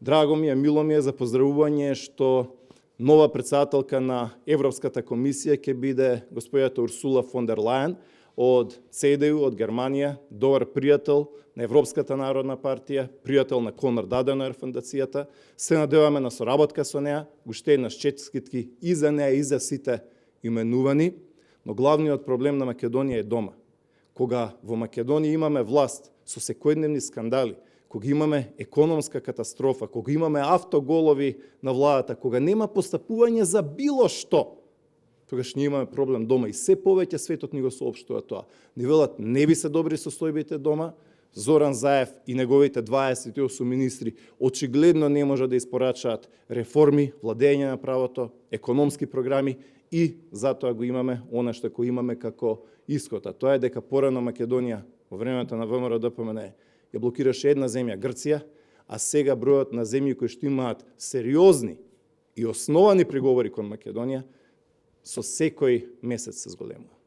Драго ми е, мило ми е за поздравување што нова председателка на Европската комисија ќе биде господјата Урсула фон дер Лајен од ЦДУ, од Германија, добар пријател на Европската народна партија, пријател на Конрад Аденауер фондацијата. Се надеваме на соработка со неа, уште еднаш честитки и за неа и за сите именувани, но главниот проблем на Македонија е дома. Кога во Македонија имаме власт со секојдневни скандали, кога имаме економска катастрофа, кога имаме автоголови на владата, кога нема постапување за било што, тогаш ние имаме проблем дома и се повеќе светот ни го соопштува тоа. Ни велат не ви се добри состојбите дома, Зоран Заев и неговите 28 министри очигледно не може да испорачаат реформи, владење на правото, економски програми и затоа го имаме она што го имаме како исход. А тоа е дека порано Македонија во времето на ВМРО-ДПМНЕ ја блокираше една земја, Грција, а сега бројот на земји кои што имаат сериозни и основани преговори кон Македонија со секој месец се зголемува.